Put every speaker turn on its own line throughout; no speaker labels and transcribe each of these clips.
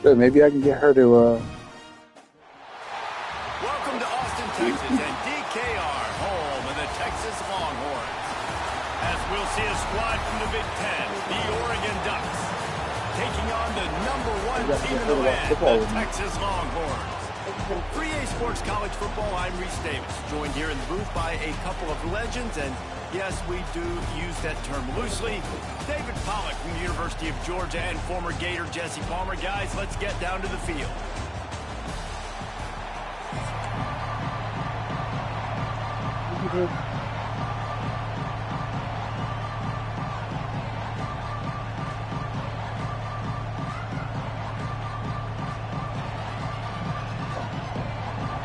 Good, maybe I can get her to,
Welcome to Austin, Texas, and DKR, home of the Texas Longhorns. As we'll see a squad from the Big Ten, the Oregon Ducks, taking on the #1 team in the land, the Texas Longhorns. 3A Sports College Football, I'm Reese Davis, joined here in the booth by a couple of legends, and yes, we do use that term loosely. David Pollack from the University of Georgia and former Gator Jesse Palmer. Guys, let's get down to the field.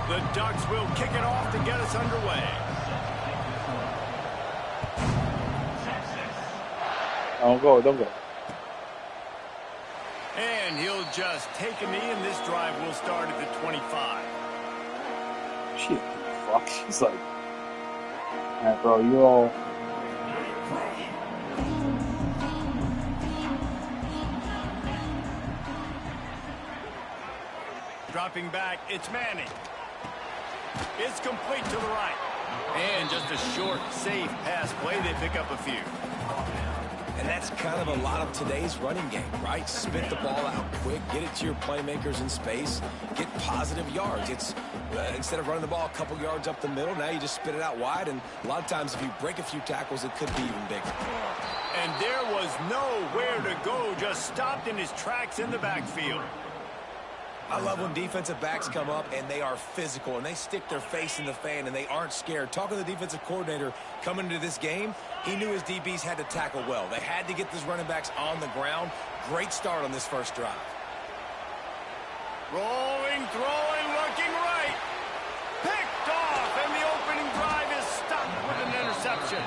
The Ducks will kick it off to get us underway.
don't go.
And he'll just take a knee, and this drive will start at the 25.
Shit, fuck. She's like, alright, bro, you all.
Dropping back, it's Manning. It's complete to the right. And just a short, safe pass play. They pick up a few.
And that's kind of a lot of today's running game, right? Spit the ball out quick, get it to your playmakers in space, get positive yards. It's instead of running the ball a couple yards up the middle, now you just spit it out wide, and a lot of times if you break a few tackles, it could be even bigger.
And there was nowhere to go, just stopped in his tracks in the backfield.
I love when defensive backs come up and they are physical and they stick their face in the fan and they aren't scared. Talking to the defensive coordinator coming into this game, he knew his DBs had to tackle well. They had to get these running backs on the ground. Great start on this first drive.
Rolling, throwing, looking right. Picked off, and the opening drive is stopped with an interception.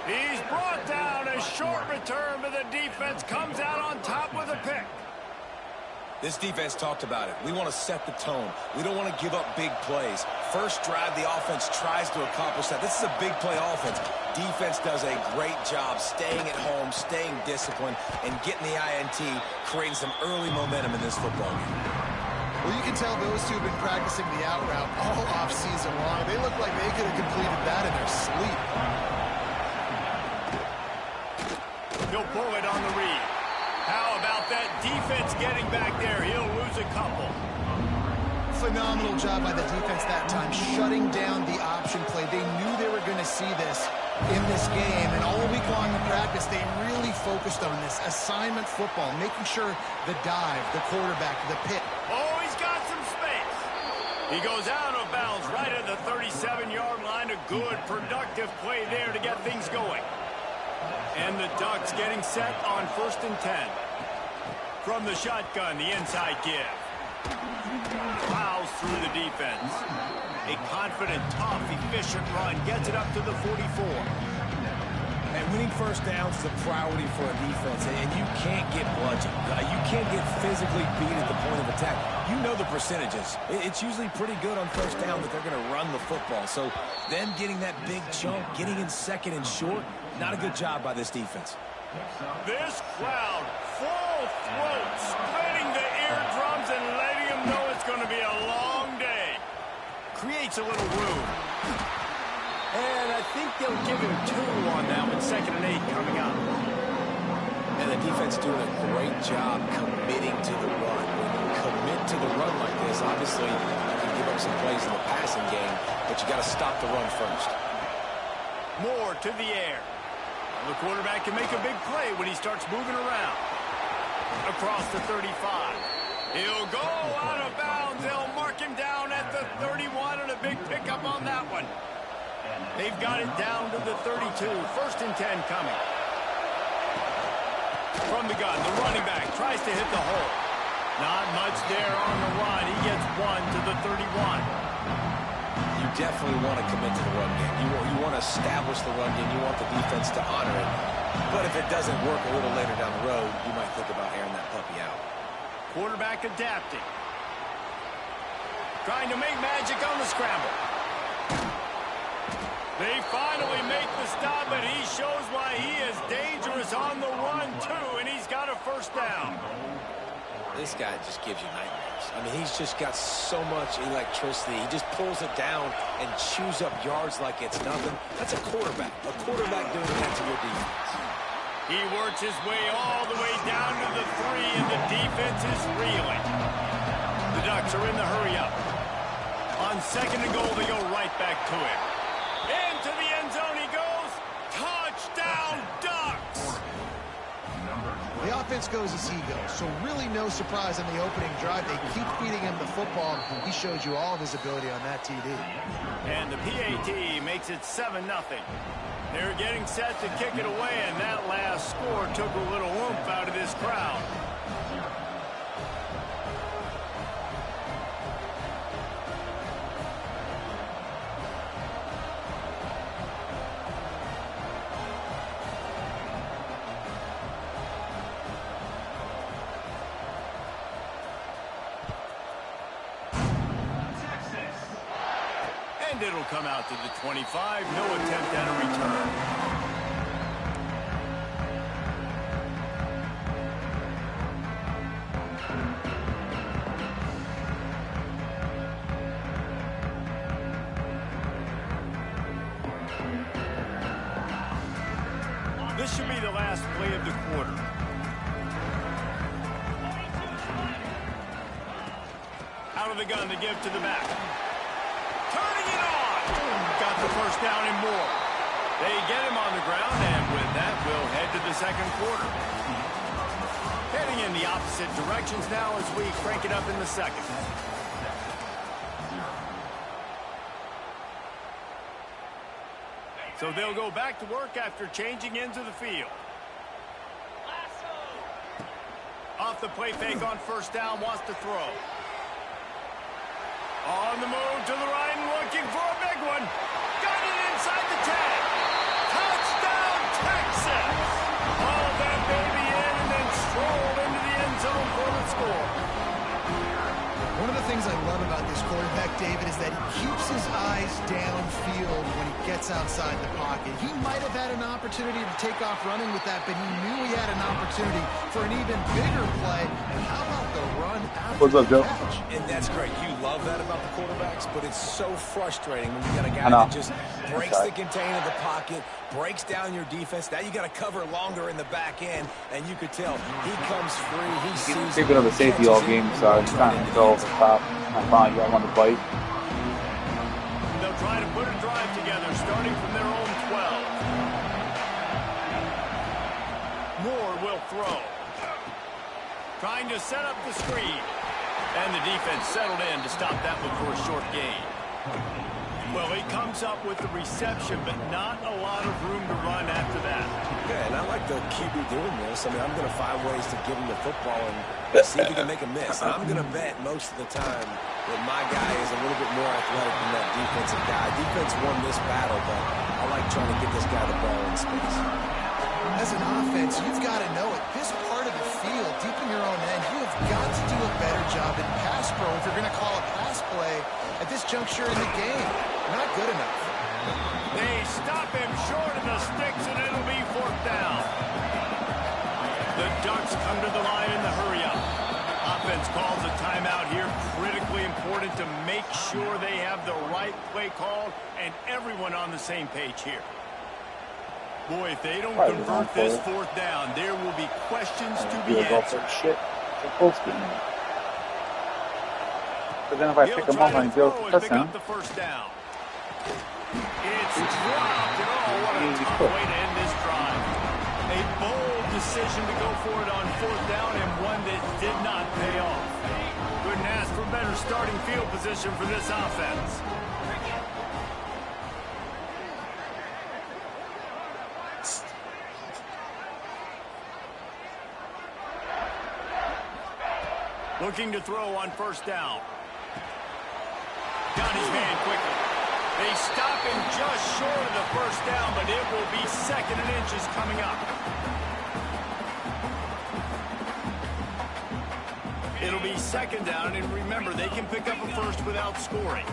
He's brought down. A short return, but the defense comes out on top with a pick.
This defense talked about it. We want to set the tone. We don't want to give up big plays. First drive, the offense tries to accomplish that. This is a big play offense. Defense does a great job staying at home, staying disciplined, and getting the INT, creating some early momentum in this football game.
Well, you can tell those two have been practicing the out route all off-season long. They look like they could have completed that in their sleep.
He'll pull it on the read. How about that defense getting back there? He'll lose a couple.
Phenomenal job by the defense that time, shutting down the option play. They knew they were going to see this in this game, and all week long in practice, they really focused on this assignment football, making sure the dive, the quarterback, the pick.
Oh, he's got some space. He goes out of bounds right at the 37-yard line. A good, productive play there to get things going. And the Ducks getting set on 1st and 10. From the shotgun, the inside give. Plows through the defense. A confident, tough, efficient run gets it up to the 44.
And winning first downs is a priority for a defense, and you can't get bludgeoned. You can't get physically beat at the point of attack. You know the percentages. It's usually pretty good on first down that they're going to run the football. So them getting that big chunk, getting in second and short, not a good job by this defense.
This crowd, full throat, splitting the eardrums and letting them know it's going to be a long day. Creates a little room. And I think they'll give him 2 on that one. 2nd and 8 coming up.
And the defense doing a great job committing to the run. When you commit to the run like this, obviously you can give up some plays in the passing game, but you got to stop the run first.
More to the air. The quarterback can make a big play when he starts moving around. Across the 35. He'll go out of bounds. They'll mark him down at the 31, and a big pickup on that one. They've got it down to the 32. 1st and 10 coming. From the gun, the running back tries to hit the hole. Not much there on the run. He gets 1 to the 31.
You definitely want to commit to the run game. You want to establish the run game. You want the defense to honor it. But if it doesn't work a little later down the road, you might think about airing that puppy out.
Quarterback adapting. Trying to make magic on the scramble. They finally make the stop, but he shows why he is dangerous on the run, too, and he's got a 1st down.
This guy just gives you nightmares. I mean, he's just got so much electricity. He just pulls it down and chews up yards like it's nothing. That's a quarterback. A quarterback doing that to your defense.
He works his way all the way down to the 3, and the defense is reeling. The Ducks are in the hurry up. On 2nd and goal, they go right back to him. Into the end zone he goes. Touchdown, Ducks!
The offense goes as he goes, so really no surprise on the opening drive. They keep feeding him the football. He showed you all of his ability on that TD.
And the PAT makes it 7-0. They're getting set to kick it away, and that last score took a little oomph out of this crowd. And it'll come out to the 25. No attempt at a return. This should be the last play of the quarter. Out of the gun to give to the back. Turning it on. Got the first down and more. They get him on the ground, and with that, we'll head to the second quarter. Heading in the opposite directions now as we crank it up in the second. So they'll go back to work after changing into the field. Off the play fake on first down, wants to throw. On the move to the right and looking for a big one. Got it inside the 10. Touchdown, Texas! Haul that baby in and then stroll into the end zone for the score.
One of the things I love about this quarterback, David, is that he keeps his eyes downfield when he gets outside the pocket. He might have had an opportunity to take off running with that, but he knew he had an opportunity for an even bigger play. And how about the run after
What's up,
the
Joe?
catch?
And that's great. You love that about the quarterbacks, but it's so frustrating when you got a guy that just breaks the contain of the pocket, breaks down your defense. Now you got to cover longer in the back end, and you could tell he comes free. He sees
Keep it of a safety all game, so I'm trying to go over the top. I'm fine. Y'all want to bite?
They'll try to put a drive together, starting from their own 12. Moore will throw. Trying to set up the screen. And the defense settled in to stop that one for a short gain. Well, he comes up with the reception, but not a lot of room to run after that.
Yeah, and I like the QB doing this. I mean, I'm going to find ways to give him the football and see if he can make a miss. And I'm going to bet most of the time that my guy is a little bit more athletic than that defensive guy. Defense won this battle, but I like trying to get this guy the ball in space.
As an offense, you've got to know it. This part of the field, deep in your own end, you have got to do a better job in pass pro if you're going to call a pass play at this juncture in the game. Not good enough.
They stop him short of the sticks, and it'll be 4th down. The Ducks come to the line in the hurry-up. Offense calls a timeout here. Critically important to make sure they have the right play called and everyone on the same page here. Boy, if they don't convert this 4th down, there will be questions to be answered.
Shit. But then if I pick him up and go for touchdown.
The first down. It's dropped. And oh, what a tough way to end this drive. A bold decision to go for it on 4th down and one that did not pay off. Couldn't ask for better starting field position for this offense. Looking to throw on first down. Got his man quickly. They stop him just short of the first down, but it will be 2nd and inches coming up. It'll be 2nd down, and remember, they can pick up a first without scoring.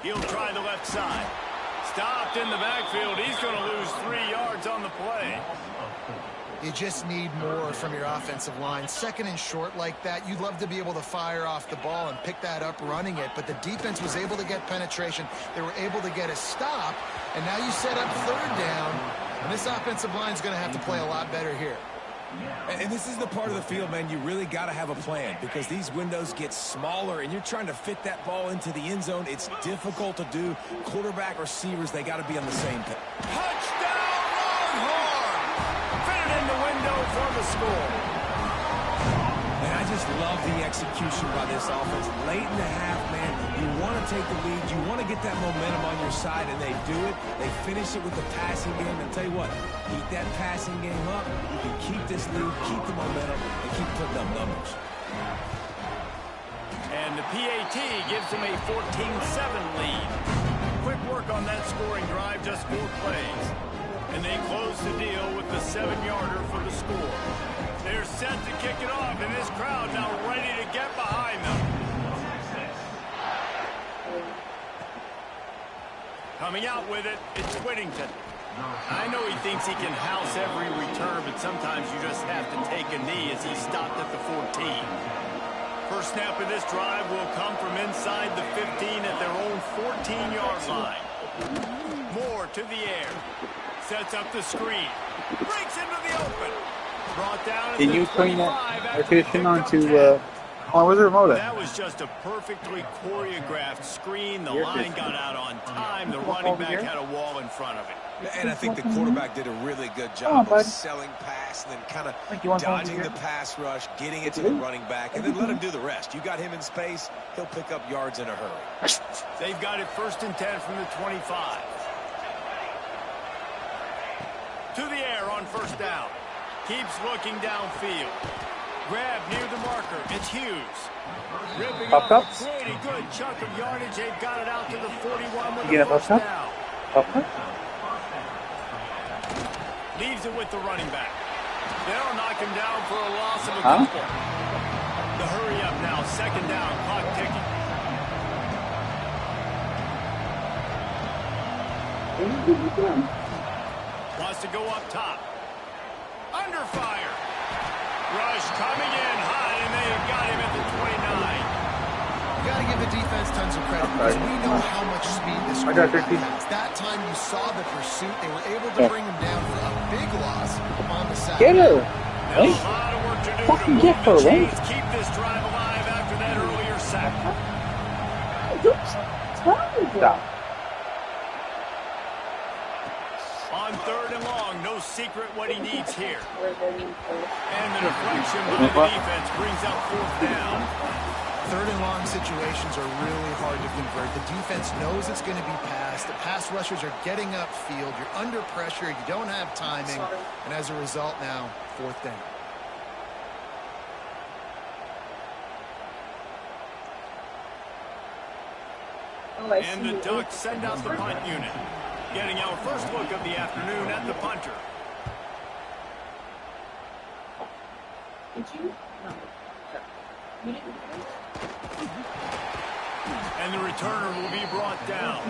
He'll try the left side. Stopped in the backfield. He's going to lose 3 yards on the play.
You just need more from your offensive line. Second and short like that, you'd love to be able to fire off the ball and pick that up running it, but the defense was able to get penetration. They were able to get a stop, and now you set up third down, and this offensive line is going to have to play a lot better here.
And this is the part of the field, man, you really got to have a plan because these windows get smaller and you're trying to fit that ball into the end zone. It's difficult to do. Quarterback, receivers, they got to be on the same page.
Touchdown, Longhorn! Fitted in the window for the score.
And I just love the execution by this offense. Late in the half, man, you want to take the lead. You want to get that momentum on your side, and they do it. They finish it with the passing game. And tell you what, keep that passing game up. You can keep this lead, keep the momentum, and keep putting up numbers.
And the PAT gives them a 14-7 lead. Quick work on that scoring drive, just 4 plays. And they close the deal with the 7-yarder for the score. They're set to kick it off, and this crowd now ready to get behind them. Coming out with it, it's Whittington. I know he thinks he can house every return, but sometimes you just have to take a knee as he stopped at the 14. First snap of this drive will come from inside the 15 at their own 14-yard line. Moore to the air. Sets up the screen. Breaks into the open. Brought down at
Can you turn that notification on to, where's the remote at?
That was just a perfectly choreographed screen. The line got out on time. The running back had a wall in front of it.
And I think the quarterback did a really good job of selling pass and then kind of dodging the pass rush, getting it to the running back, and then let him do the rest. You got him in space, he'll pick up yards in a hurry.
They've got it 1st and 10 from the 25. To the air on 1st down. Keeps looking downfield. Grab near the marker. It's Hughes. Ripping up a pretty good chunk of yardage. They've got it out to the 41 with the 1st down. Leaves it with the running back. They'll knock him down for a loss of a couple. The hurry up now. 2nd down. Clock ticking. Wants to go up top. Under fire. Rush coming in hot, and they've got him at the 29.
You got to give the defense tons of credit because we know how much speed this quarterback has. That time you saw the pursuit. They were able to bring him down for a big loss on the side.
Get her!
Now, a lot of work to do
Fucking
to
get her, right?
keep this drive alive after that earlier sack.
Stop.
On 3rd and long, no secret what he needs here. And the deflection by the defense brings up 4th down.
3rd and long situations are really hard to convert. The defense knows it's going to be passed. The pass rushers are getting upfield. You're under pressure. You don't have timing. And as a result now, 4th down.
And the Ducks send out the punt unit. Getting our first look of the afternoon at the punter.
Did you? No. You didn't.
And the returner will be brought down.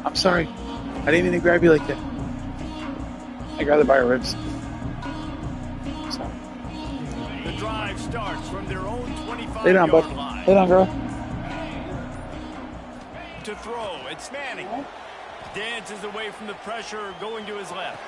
I'm sorry. I didn't mean to grab you like that. I'd rather buy ribs. Sorry.
The drive starts from their own 25-yard
Lay down, bud.
line.
Lay down, girl.
To throw, it's Manning. Dances away from the pressure, going to his left.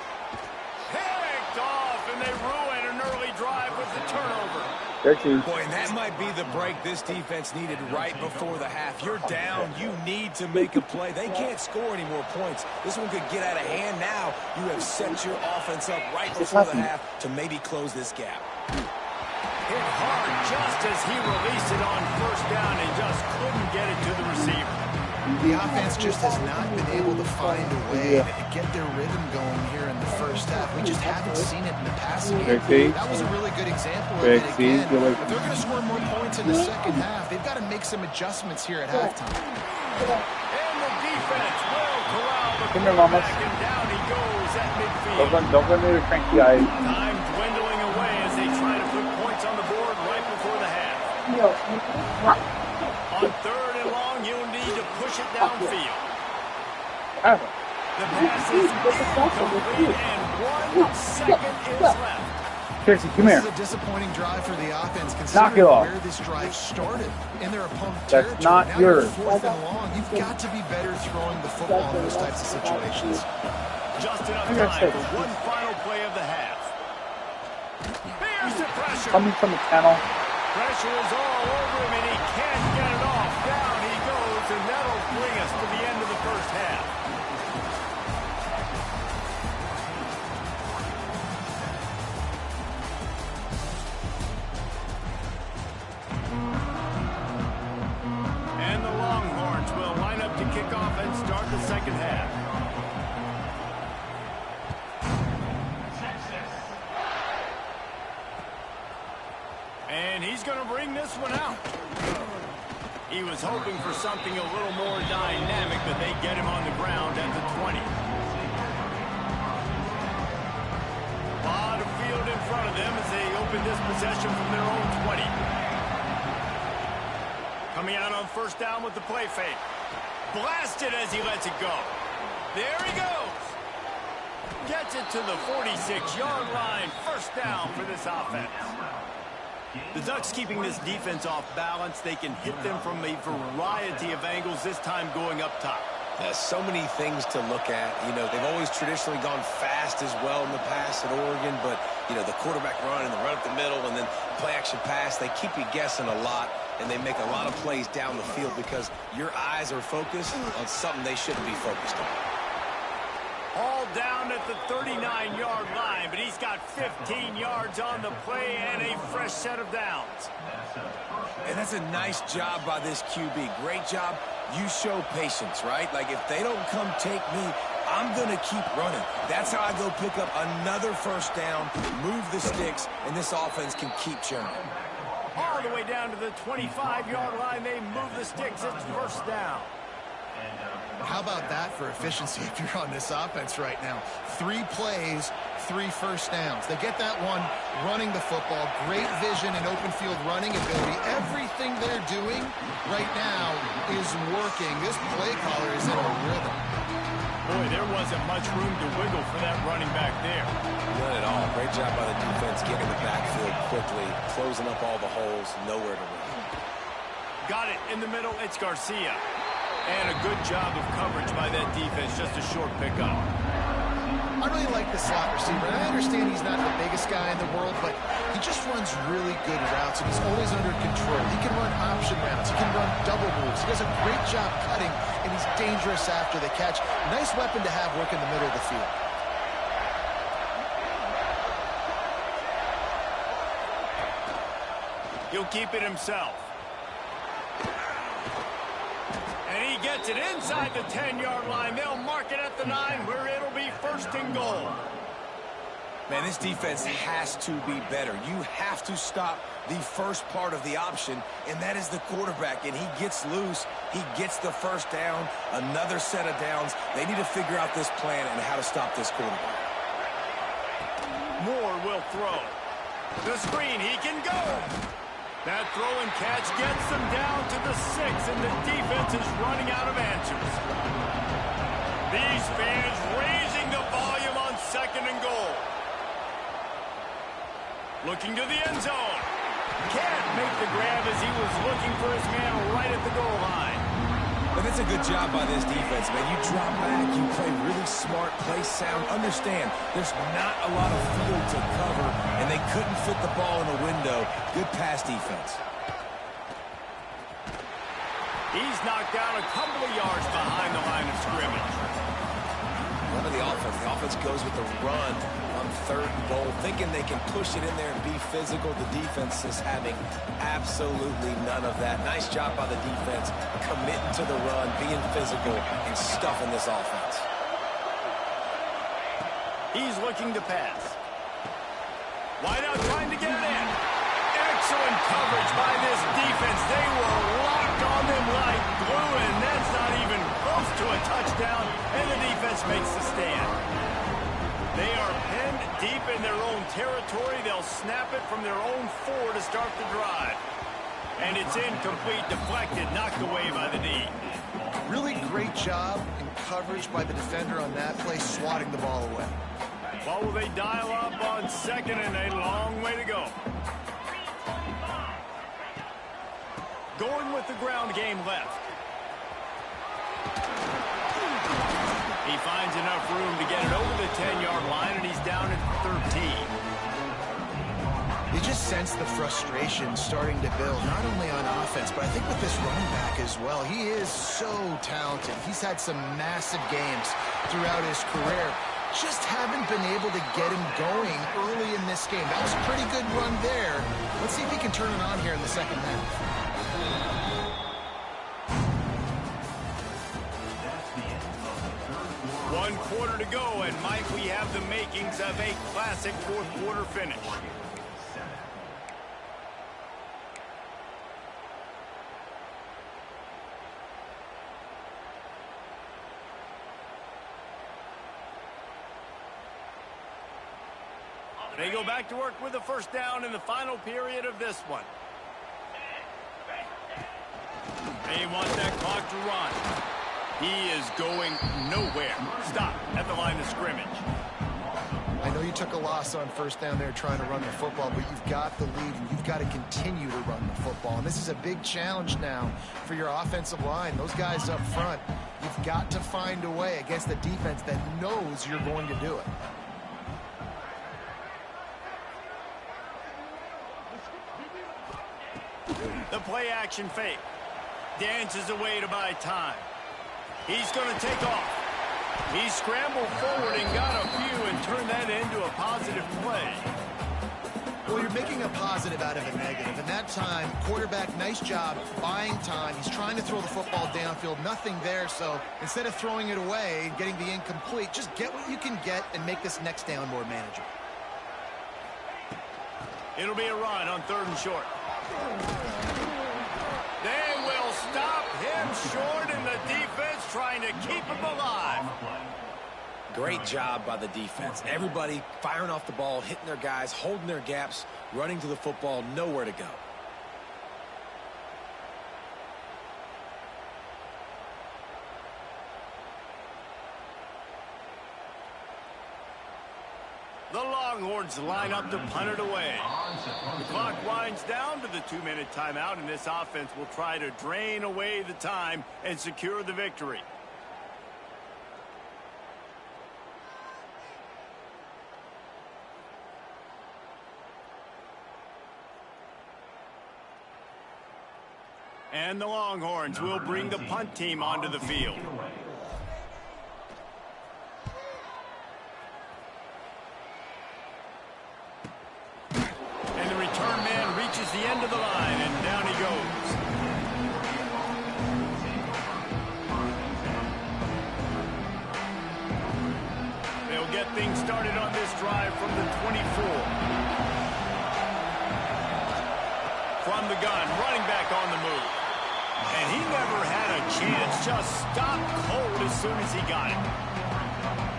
Picked off, and they ruin an early drive with the turnover.
13.
Boy, and that might be the break this defense needed right before the half. You're down. You need to make a play. They can't score any more points. This one could get out of hand now. You have set your offense up right before the half to maybe close this gap.
Hit hard just as he released it on 1st down and just couldn't get it to the receiver.
The offense just has not been able to find a way to get their rhythm going here in the first half. We just haven't seen it in the passing game. That was a really good example of it again. If they're going to score more points in the second half, they've got to make some adjustments here at halftime.
And the defense will corral the
Come here, Mamas.
quarterback, and down he goes at midfield.
Don't let me to cranky eyes.
Time dwindling away as they try to put points on the board right before the half. On third and long, you'll need to push it downfield. The pass is incomplete, and 1 second is left.
Tracy, come here.
This is a disappointing drive for the offense
Knock it
considering
off.
where this drive started in their opponent's
That's
territory.
not
Now you're
yours.
fourth and long. You've got to be better throwing the football in those types of situations.
Just enough time for one final play of the half. Here's the pressure.
Coming from the kennel.
Pressure is all over him, and he can't get it off. Down he goes, and that'll bring us to the end of the first half. And the Longhorns will line up to kick off and start the second half. And he's going to bring this one out. He was hoping for something a little more dynamic, but they get him on the ground at the 20. A lot of field in front of them as they open this possession from their own 20. Coming out on first down with the play fake. Blasted as he lets it go. There he goes. Gets it to the 46-yard line. First down for this offense. The Ducks keeping this defense off balance. They can hit them from a variety of angles, this time going up top.
So many things to look at. You know, they've always traditionally gone fast as well in the past at Oregon, but, you know, the quarterback run and the run up the middle and then play action pass, they keep you guessing a lot, and they make a lot of plays down the field because your eyes are focused on something they shouldn't be focused on.
All down at the 39-yard line, but he's got 15 yards on the play and a fresh set of downs.
And that's a nice job by this QB. Great job. You show patience, right? Like, if they don't come take me, I'm going to keep running. That's how I go pick up another first down, move the sticks, and this offense can keep churning.
All the way down to the 25-yard line, they move the sticks. It's first down.
How about that for efficiency if you're on this offense right now? 3 plays, 3 first downs. They get that one running the football. Great vision and open field running ability. Everything they're doing right now is working. This play caller is in a rhythm.
Boy, there wasn't much room to wiggle for that running back there.
None at all. Great job by the defense getting in the backfield quickly, closing up all the holes, nowhere to run.
Got it in the middle. It's Garcia. And a good job of coverage by that defense. Just a short pickup.
I really like the slot receiver. And I understand he's not the biggest guy in the world, but he just runs really good routes, and he's always under control. He can run option routes. He can run double moves. He does a great job cutting, and he's dangerous after the catch. Nice weapon to have work in the middle of the field.
He'll keep it himself. And he gets it inside the 10-yard line. They'll mark it at the 9, where it'll be first and goal.
Man, this defense has to be better. You have to stop the first part of the option, and that is the quarterback. And he gets loose. He gets the first down, another set of downs. They need to figure out this plan and how to stop this quarterback.
Moore will throw. The screen, he can go. That throw and catch gets them down to the 6, and the defense is running out of answers. These fans raising the volume on second and goal. Looking to the end zone. Can't make the grab as he was looking for his man right at the goal line.
But that's a good job by this defense, man. You drop back, you play really smart, play sound. Understand, there's not a lot of field to cover, and they couldn't fit the ball in a window. Good pass defense.
He's knocked down a couple of yards behind the line of scrimmage.
Run of the offense. The offense goes with the run on 3rd and goal, thinking they can push it in there and be physical. The defense is having absolutely none of that. Nice job by the defense, committing to the run, being physical, and stuffing this offense.
He's looking to pass. Wide out trying to get it in. Excellent coverage by this defense. They were locked on them like glue, and that's not even close to a touchdown, and the defense makes the stand. They are penned deep in their own territory. They'll snap it from their own 4 to start the drive. And it's incomplete, deflected, knocked away by the D.
Really great job in coverage by the defender on that play, swatting the ball away.
Well, will they dial up on 2nd and a long way to go? Going with the ground game left. He finds enough room to get it over the 10-yard line, and he's down at 13.
You just sense the frustration starting to build, not only on offense, but I think with this running back as well. He is so talented. He's had some massive games throughout his career. Just haven't been able to get him going early in this game. That was a pretty good run there. Let's see if he can turn it on here in the second half.
One quarter to go, and Mike, we have the makings of a classic 4th quarter finish. They go back to work with a first down in the final period of this one. They want that clock to run. He is going nowhere. Stop at the line of scrimmage.
I know you took a loss on first down there trying to run the football, but you've got the lead, and you've got to continue to run the football. And this is a big challenge now for your offensive line. Those guys up front, you've got to find a way against a defense that knows you're going to do it.
The play action fake. Dances away to buy time. He's going to take off. He scrambled forward and got a few and turned that into a positive play.
Well, you're making a positive out of a negative. And that time, quarterback, nice job buying time. He's trying to throw the football downfield. Nothing there. So instead of throwing it away and getting the incomplete, just get what you can get and make this next down more manageable.
It'll be a run on 3rd and short. They will stop him short, and the defense trying to keep him alive.
Great job by the defense. Everybody firing off the ball, hitting their guys, holding their gaps, running to the football, nowhere to go.
The Longhorns line up to punt it away. The clock winds down to the 2-minute timeout, and this offense will try to drain away the time and secure the victory. And the Longhorns will bring the punt team onto the field. The end of the line, and down he goes. They'll get things started on this drive from the 24. From the gun, running back on the move. And he never had a chance, just stopped cold as soon as he got it.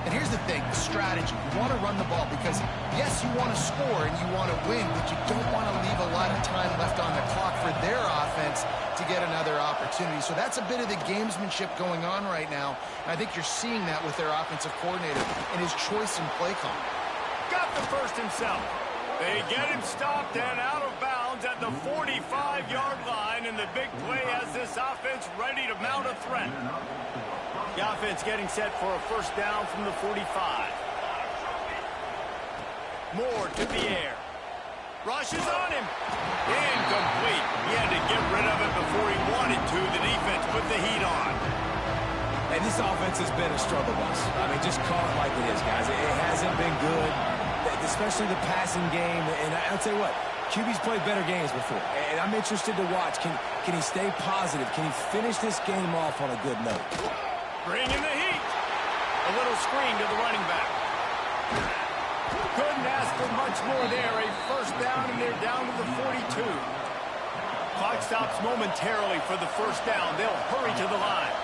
And here's the thing, the strategy. You want to run the ball because, yes, you want to score and you want to win, but you don't want to leave a lot of time left on the clock for their offense to get another opportunity. So that's a bit of the gamesmanship going on right now. And I think you're seeing that with their offensive coordinator and his choice in play call.
Got the first himself. They get him stopped and out of bounds at the 45-yard line, and the big play has this offense ready to mount a threat. The offense getting set for a first down from the 45. Moore to the air. Rushes on him. Incomplete. He had to get rid of it before he wanted to. The defense put the heat on.
And this offense has been a struggle bus. I mean, just call it like it is, guys. It hasn't been good, especially the passing game. And I'll tell you what, QB's played better games before. And I'm interested to watch. Can he stay positive? Can he finish this game off on a good note?
Bringing the heat. A little screen to the running back. Couldn't ask for much more there. A first down, and they're down to the 42. Clock stops momentarily for the first down. They'll hurry to the line.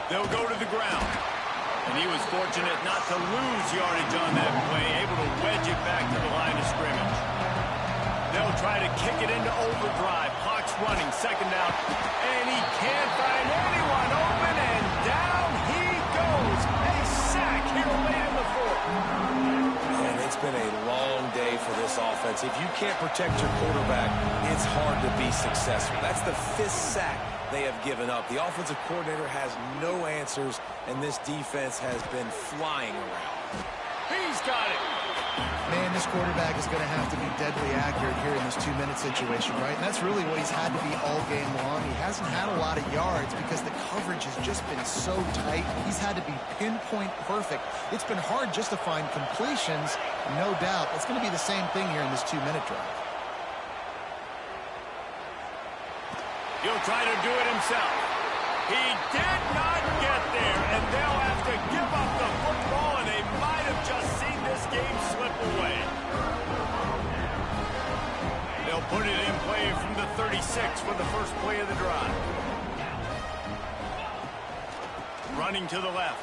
They'll go to the ground. And he was fortunate not to lose yardage on that play, able to wedge it back to the line of scrimmage. They'll try to kick it into overdrive. Clock's running, second down. And he can't find anyone open, and down he goes. A sack here late in the fourth.
And it's been a long day for this offense. If you can't protect your quarterback, it's hard to be successful. That's the 5th sack they have given up. The offensive coordinator has no answers, and this defense has been flying around.
He's got it.
Man, this quarterback is going to have to be deadly accurate here in this 2-minute situation, right? And that's really what he's had to be all game long. He hasn't had a lot of yards because the coverage has just been so tight. He's had to be pinpoint perfect. It's been hard just to find completions, no doubt. It's going to be the same thing here in this 2-minute drive.
He'll try to do it himself. He did not get there, and they'll have to give up the football, and they might have just seen this game slip away. They'll put it in play from the 36 for the first play of the drive. Running to the left.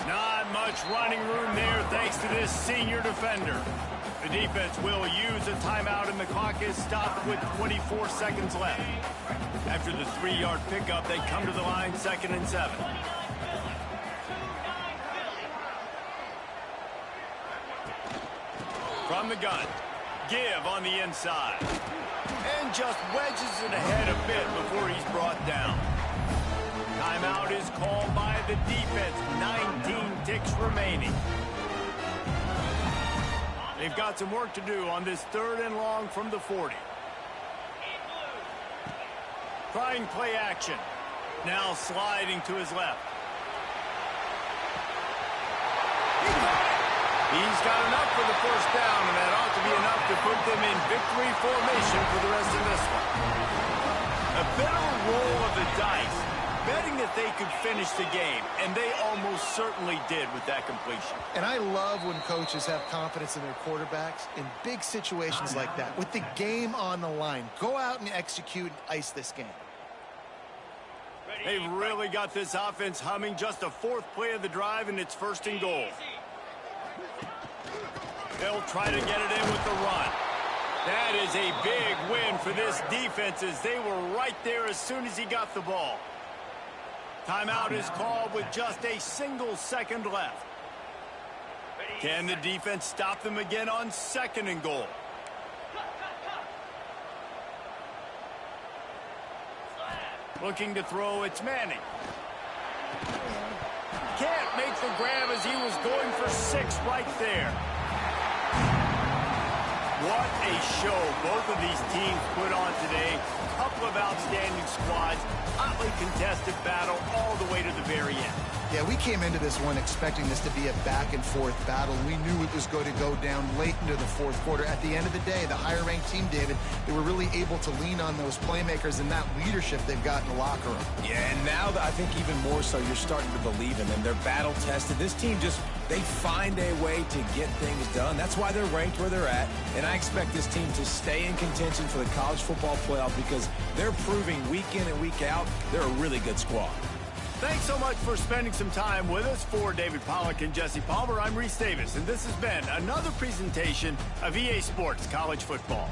Not much running room there thanks to this senior defender. The defense will use a timeout, and the clock is stopped with 24 seconds left. After the 3-yard pickup, they come to the line, 2nd and 7. From the gun, give on the inside. And just wedges it ahead a bit before he's brought down. Timeout is called by the defense. 19 ticks remaining. They've got some work to do on this 3rd and long from the 40. Trying play action. Now sliding to his left. He's got enough for the first down, and that ought to be enough to put them in victory formation for the rest of this one. A bit of a roll of the dice, betting that they could finish the game, and they almost certainly did with that completion.
And I love when coaches have confidence in their quarterbacks in big situations like that. With the game on the line, go out and execute and ice this game.
They've really got this offense humming. Just a 4th play of the drive, and it's 1st and goal. They'll try to get it in with the run. That is a big win for this defense, as they were right there as soon as he got the ball. Timeout is called with just a single second left. Can the defense stop them again on 2nd and goal? Looking to throw, it's Manning. Can't make the grab as he was going for 6 right there. What a show both of these teams put on today. A couple of outstanding squads, hotly contested battle all the way to the very end.
Yeah, we came into this one expecting this to be a back-and-forth battle. We knew it was going to go down late into the 4th quarter. At the end of the day, the higher-ranked team, David, they were really able to lean on those playmakers and that leadership they've got in the locker room.
Yeah, and now I think even more so, you're starting to believe in them. They're battle-tested. This team they find a way to get things done. That's why they're ranked where they're at. And I expect this team to stay in contention for the college football playoff because they're proving week in and week out they're a really good squad.
Thanks so much for spending some time with us. For David Pollack and Jesse Palmer, I'm Reese Davis, and this has been another presentation of EA Sports College Football.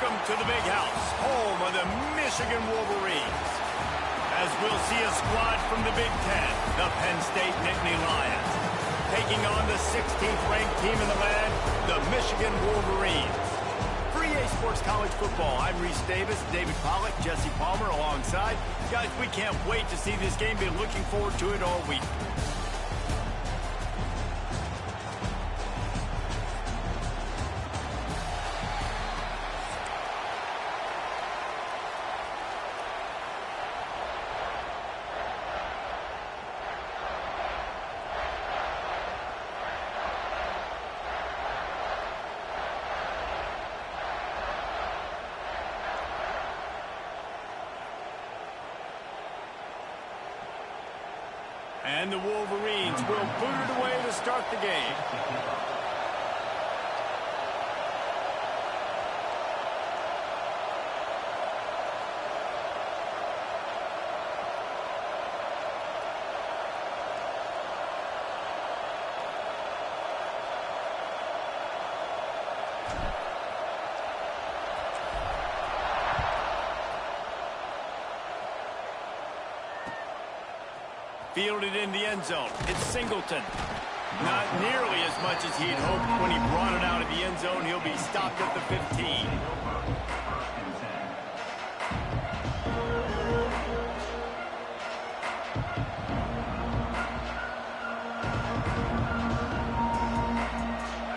Welcome to the Big House, home of the Michigan Wolverines. As we'll see a squad from the Big Ten, the Penn State Nittany Lions, taking on the 16th ranked team in the land, the Michigan Wolverines. For EA Sports College Football, I'm Reese Davis, David Pollack, Jesse Palmer alongside. Guys, we can't wait to see this game. Been looking forward to it all week. And the Wolverines will boot it away to start the game. Fielded in the end zone. It's Singleton. Not nearly as much as he'd hoped when he brought it out of the end zone. He'll be stopped at the 15.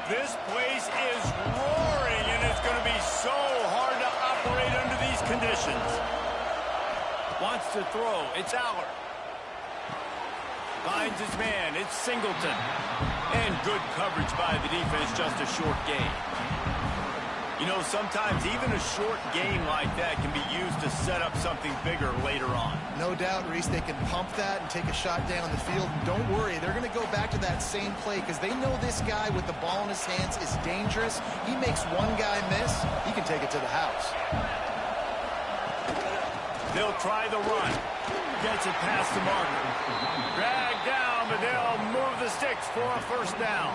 This place is roaring, and it's going to be so hard to operate under these conditions. Wants to throw. It's Aller. Finds his man. It's Singleton. And good coverage by the defense, just a short gain. You know, sometimes even a short game like that can be used to set up something bigger later on.
No doubt, Reese, they can pump that and take a shot down the field. And don't worry, they're going to go back to that same play because they know this guy with the ball in his hands is dangerous. He makes one guy miss, he can take it to the house.
They'll try the run. Gets it past the marker. Dragged down, but they'll move the sticks for a first down.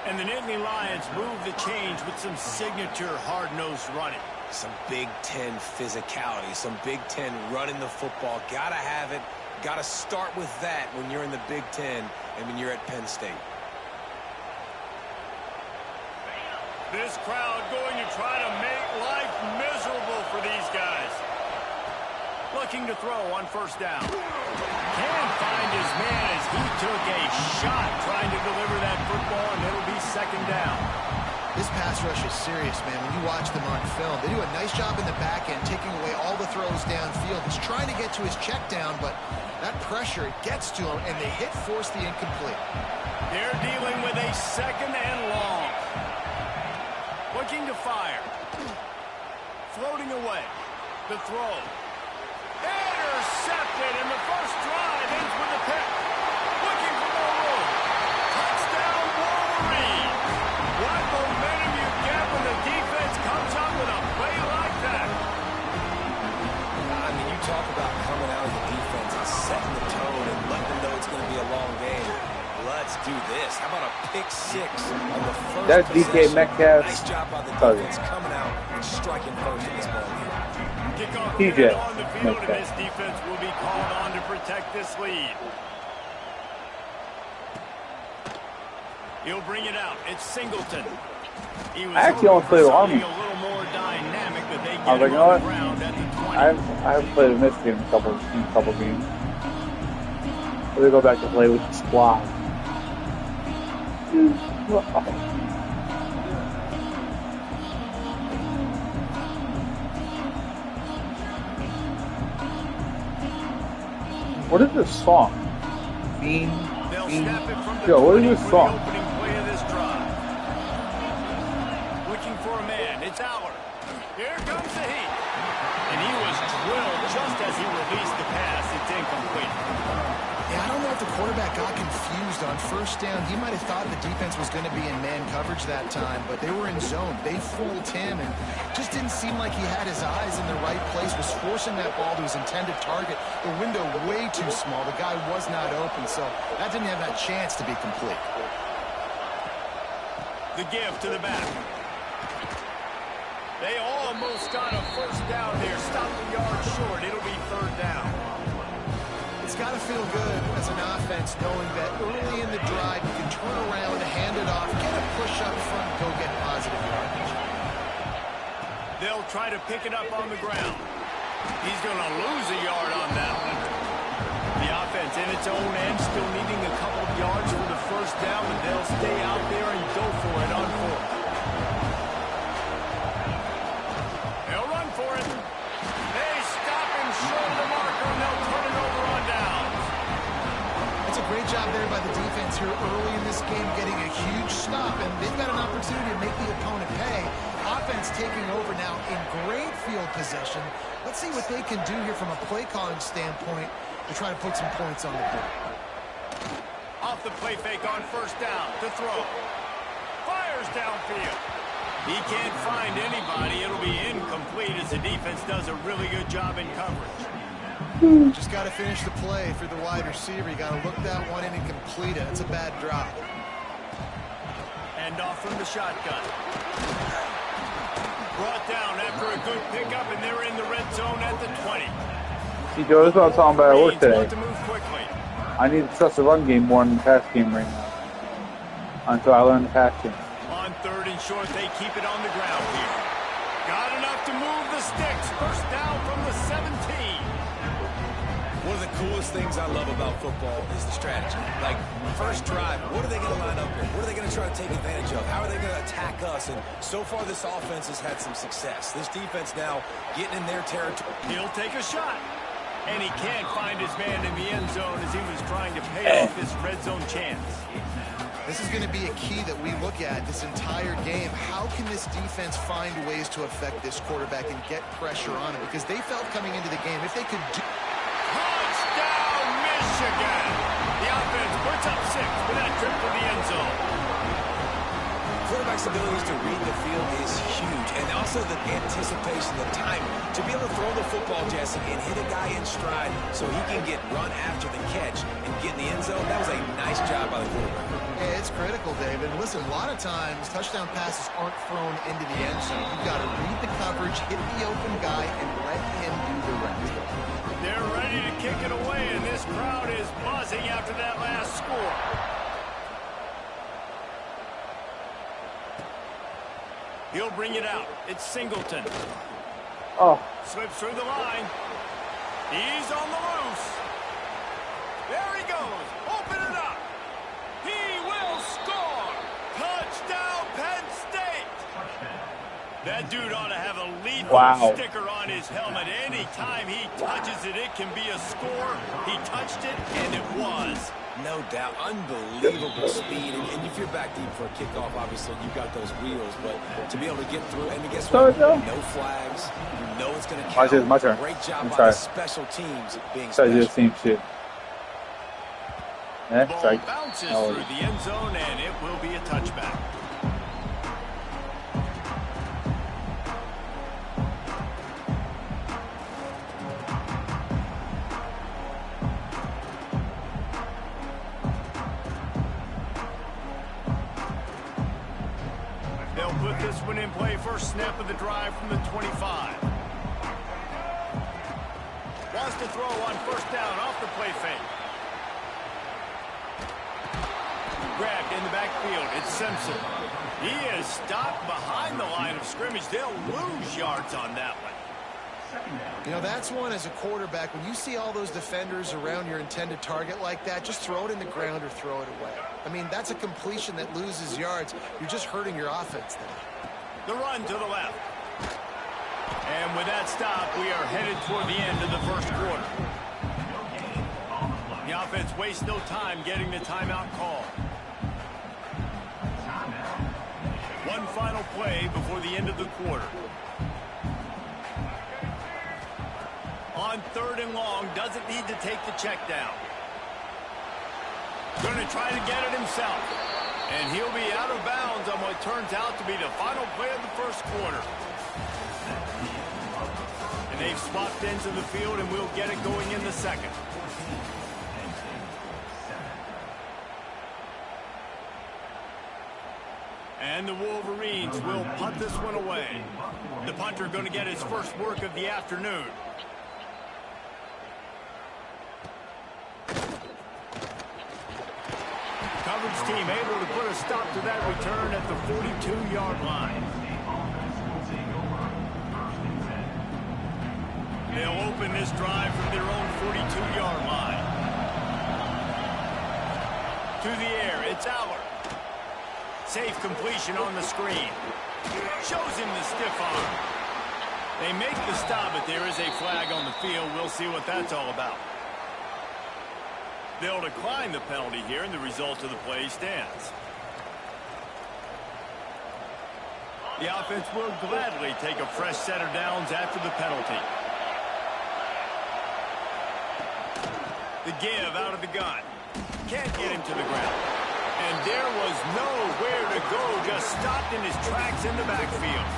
And the Nittany Lions move the change with some signature hard-nosed running.
Some Big Ten physicality, some Big Ten running the football. Gotta have it. Gotta start with that when you're in the Big Ten and when you're at Penn State.
This crowd going to try to make life miserable for these guys. Looking to throw on first down. Can't find his man as he took a shot trying to deliver that football, and it'll be second down.
This pass rush is serious, man. When you watch them on film, they do a nice job in the back end, taking away all the throws downfield. He's trying to get to his check down, but that pressure gets to him, and they force the incomplete.
They're dealing with a second and long. Looking to fire. Floating away. The throw. Intercepted, and the first drive ends with a pick. Looking for more room. Touchdown, Wolverines. What momentum you get when the defense comes up with a play like that.
I mean, you talk about coming out of the defense and setting the tone and letting them know it's going to be a long game. Let's do this. How about a pick six on the first
That's DK
possession?
Metcalf.
Nice job by the defense coming out and striking first in this ball game.
Kickoff
TJ
on the field, and this defense will be called on to protect this lead. He'll bring it out. It's Singleton. He was
I actually only played Army.
a little more dynamic, but they
I was
get
like,
him
you know
on
what?
the ground at the 20.
I haven't played in this game in a couple games. So they go back to play with the squad. What is this song? Bean?
They'll
Bean?
snap it from the
Yo, what
20
is this
for
song?
the opening play of this drive. Looking for a man. It's Aller. Here comes the heat. And he was drilled just as he released the pass. It's incomplete.
Yeah, I don't know if the quarterback got confused on first down. He might have thought the defense was going to be in man coverage that time, but they were in zone. They fooled him and just didn't seem like he had his eyes in the right place, was forcing that ball to his intended target. The window way too small. The guy was not open, so that didn't have that chance to be complete.
The give to the back. They all almost got a first down there. Stop the yard short. It'll be third down.
It's got to feel good as an offense knowing that early in the drive you can turn around, hand it off, get a push up front, go get positive yardage.
They'll try to pick it up on the ground. He's going to lose a yard on that one. The offense in its own end still needing a couple of yards for the first down, and they'll stay out there and go for it on fourth. They'll run for it. They stop him short of the marker, and they'll turn it over on downs.
It's a great job there by the defense here early in this game, getting a huge stop, and they've got an opportunity to make the opponent pay. Offense taking over now in great field possession. Let's see what they can do here from a play calling standpoint to try to put some points on the board.
Off the play fake on first down to throw. Fires downfield. He can't find anybody. It'll be incomplete as the defense does a really good job in coverage.
Just got to finish the play for the wide receiver. You got to look that one in and complete it. It's a bad drop.
And off from the shotgun. Brought down after a good pickup, and they're in the red zone at the 20.
See, Joe, this is what I'm talking about at work today.
To move quickly.
I need to trust the run game more than the pass game right now. Until I learn the pass game.
On third and short, they keep it on the ground here. Got enough to move the sticks. First down from the 17.
One of the coolest things I love about football is the strategy. Like, first drive, what are they going to line up in? What are they going to try to take advantage of? How are they going to attack us? And so far, this offense has had some success. This defense now getting in their territory.
He'll take a shot. And he can't find his man in the end zone as he was trying to pay off this red zone chance.
This is going to be a key that we look at this entire game. How can this defense find ways to affect this quarterback and get pressure on him? Because they felt coming into the game, if they could do...
Touchdown, Michigan! The offense puts up 6 with that trip to the end zone.
Quarterback's abilities to read the field is huge, and also the anticipation, the timing, to be able to throw the football, Jesse, and hit a guy in stride so he can get run after the catch and get in the end zone. That was a nice job by the quarterback.
Yeah, it's critical, David. Listen, a lot of times touchdown passes aren't thrown into the end zone. You've got to read the coverage, hit the open guy, and let him do the rest.
They're ready to kick it away, and this crowd is buzzing after that last score. He'll bring it out. It's Singleton.
Oh.
Slips through the line. He's on the loose. There he goes. Open it up. He will score. Touchdown, Penn State. That dude ought to have a lethal sticker on his helmet. Anytime he touches it, it can be a score. He touched it, and it was.
No doubt. Unbelievable speed. And if you're back deep for a kickoff, obviously, you've got those wheels. But to be able to get through, and guess what? No flags. You know it's going to count.
My turn.
Great job by the special teams being special.
This team shit.
The ball bounces through the end zone, and it will be a touchback. Put this one in play. First snap of the drive from the 25. Wants to throw on first down off the play fake. Grabbed in the backfield. It's Simpson. He is stopped behind the line of scrimmage. They'll lose yards on that one.
You know, that's one as a quarterback. When you see all those defenders around your intended target like that, just throw it in the ground or throw it away. I mean, that's a completion that loses yards. You're just hurting your offense then.
The run to the left. And with that stop, we are headed toward the end of the first quarter. The offense wastes no time getting the timeout call. One final play before the end of the quarter. On third and long, doesn't need to take the check down. Going to try to get it himself. And he'll be out of bounds on what turns out to be the final play of the first quarter. And they've swapped ends of the field, and we'll get it going in the second. And the Wolverines will punt this one away. The punter going to get his first work of the afternoon. Coverage team able to put a stop to that return at the 42-yard line. They'll open this drive from their own 42-yard line. To the air, it's Aller. Safe completion on the screen. Shows him the stiff arm. They make the stop, but there is a flag on the field. We'll see what that's all about. They'll decline the penalty here, and the result of the play stands. The offense will gladly take a fresh set of downs after the penalty. The give out of the gun. Can't get him to the ground. And there was nowhere to go, just stopped in his tracks in the backfield.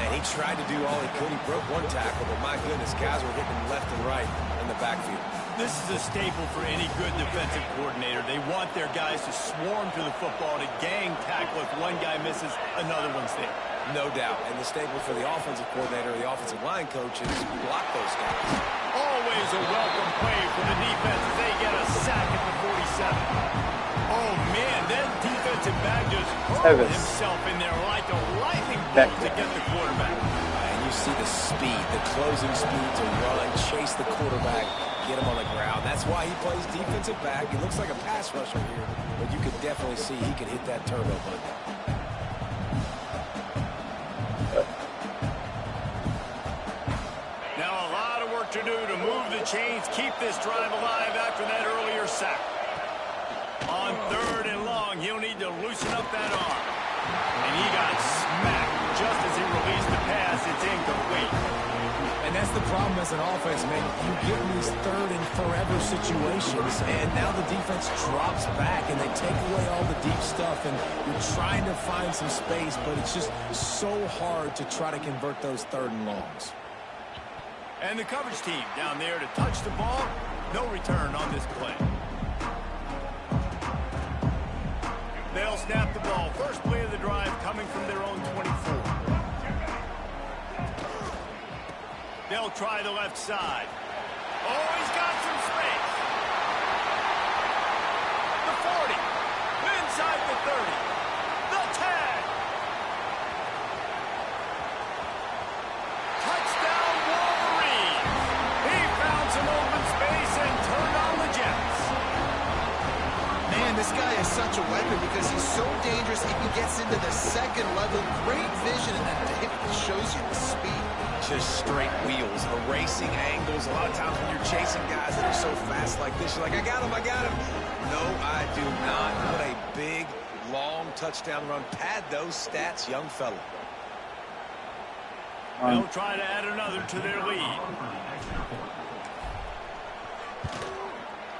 And he tried to do all he could. He broke one tackle, but my goodness, guys were hitting him left and right in the backfield.
This is a staple for any good defensive coordinator. They want their guys to swarm to the football, to gang tackle. If one guy misses, another one's there.
No doubt. And the staple for the offensive coordinator, the offensive line coach, is block those guys.
Always a welcome play for the defense as they get a sack at the 47. Oh, man, that defensive back just hurled himself in there like a lightning bolt to get the quarterback.
And you see the speed, the closing speed to run, chase the quarterback, get him on the ground. That's why he plays defensive back. He looks like a pass rusher here, but you could definitely see he could hit that turbo button.
Now a lot of work to do to move the chains, keep this drive alive after that earlier sack. On 3rd and long, he'll need to loosen up that arm. And he got smacked just as he released the pass. It's incomplete.
And that's the problem as an offense, man. You get in these 3rd and forever situations, and now the defense drops back, and they take away all the deep stuff, and you're trying to find some space, but it's just so hard to try to convert those 3rd and longs.
And the coverage team down there to touch the ball. No return on this play. They'll snap the ball. First play of the drive coming from their own 24. They'll try the left side. Oh, he's got some space. The 40. Inside the 30. The tag. Touchdown Wolverine. He found some open space and turned on the Jets.
Man, this guy is such a weapon because he's so dangerous if he gets into the 2nd level. Great vision, and then it shows you the speed.
Just straight wheels, erasing angles. A lot of times when you're chasing guys that are so fast like this, you're like, I got him. No, I do not. What a big, long touchdown run. Pad those stats, young fella.
They'll try to add another to their lead.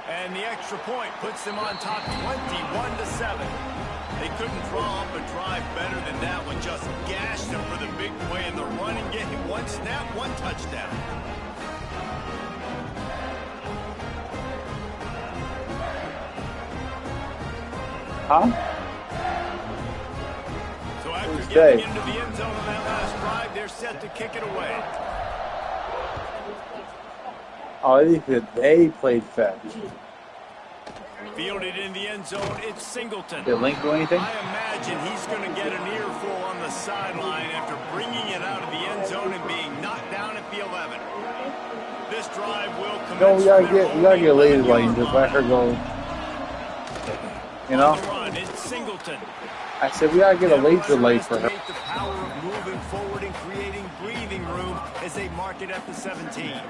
And the extra point puts them on top 21-7. They couldn't draw up a drive better than that one. Just gashed them for the big play in the run and get him one snap, one touchdown.
Huh?
So after getting into the end zone on that last drive, they're set to kick it away.
Oh, I think that they played fetch.
Fielded in the end zone, it's Singleton.
Did Link do anything?
I imagine he's going to get an earful on the sideline after bringing it out of the end zone and being knocked down at the 11. This drive will commence.
No, we gotta get lazy lane. Just let her go. You know?
Run, it's Singleton.
I said we gotta get a laser light for her.
The power of moving forward and creating breathing room as they mark it at the 17.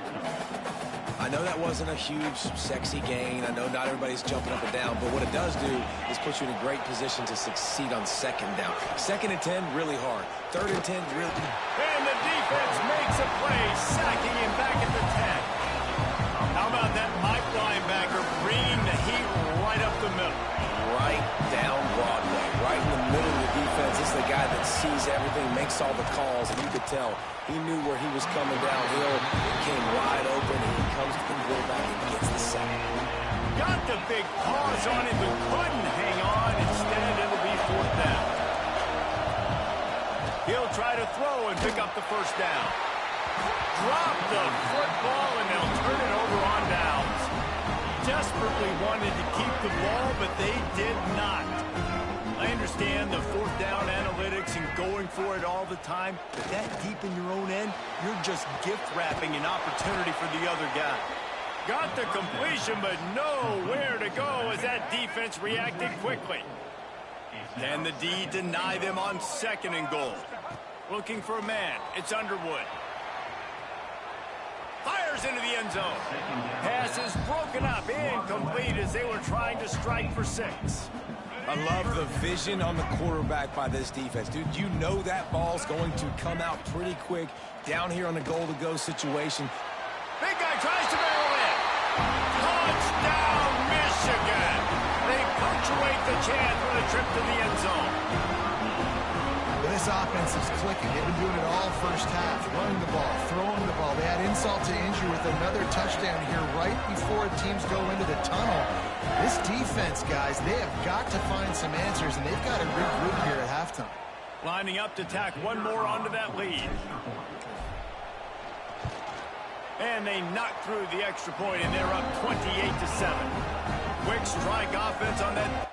I know that wasn't a huge, sexy gain. I know not everybody's jumping up and down, but what it does do is put you in a great position to succeed on 2nd down. 2nd and 10, really hard. 3rd and 10, really.
And the defense makes a play, sacking him back at the 10. How about that Mike linebacker bringing the heat right up the middle?
Right down Broadway, right in the middle of the defense. This is the guy that sees everything, makes all the calls, and you could tell he knew where he was coming downhill. It came wide open, and he comes to the quarterback and gets the sack.
Got the big paws on him, but couldn't hang on. Instead, it'll be 4th down. He'll try to throw and pick up the first down. Drop the football, and they'll turn it over on downs. Desperately wanted to keep the ball, but they did not. I understand the fourth down analytics and going for it all the time, but that deep in your own end, you're just gift wrapping an opportunity for the other guy. Got the completion, but nowhere to go as that defense reacted quickly. Can the D deny them on 2nd and goal? Looking for a man. It's Underwood. Fires into the end zone. Pass is broken up, incomplete as they were trying to strike for 6.
I love the vision on the quarterback by this defense. Dude, you know that ball's going to come out pretty quick down here on the goal-to-go situation.
Big guy tries to barrel in. Touchdown, Michigan. They punctuate the chance with a trip to the end zone.
This offense is clicking. They've been doing it all first half. Running the ball, throwing the ball. They had insult to injury with another touchdown here right before teams go into the tunnel. This defense, guys, they have got to find some answers, and they've got to regroup here at halftime.
Lining up to tack one more onto that lead. And they knock through the extra point, and they're up 28-7. Quick strike offense on that.